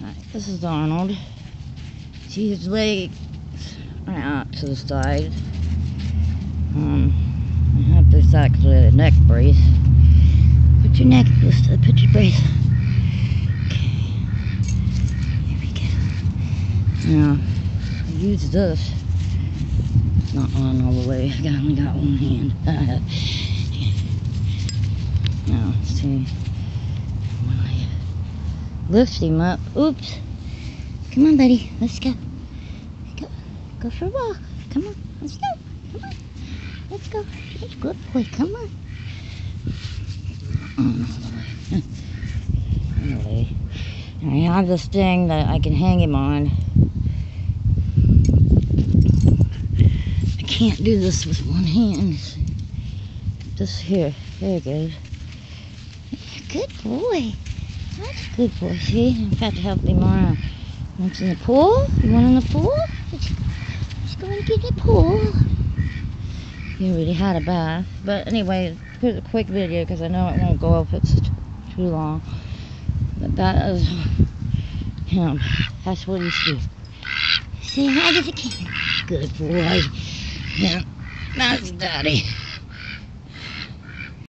Alright, this is Arnold. See, his legs are out to the side. I have this actually a neck brace. Put your neck, put your brace. Okay. Here we go. Now, I use this. It's not on all the way. I only got one hand. Now, let's see. When I lift him up. Oops. Come on, buddy. Let's go. Let's go. Go for a walk. Come on. Let's go. Come on. Let's go. Hey, good boy. Come on. Anyway, I have this thing that I can hang him on. I can't do this with one hand. Just here. There it goes. Good boy. That's a good boy. See, I've got to help him around. Once in the pool? You want in the pool? Let's go and get in the pool. He already had a bath. But anyway, here's a quick video because I know it won't go up if it's too long. But that is him. That's what he's doing. Say hi to the camera. Good boy. Yeah, that's Daddy.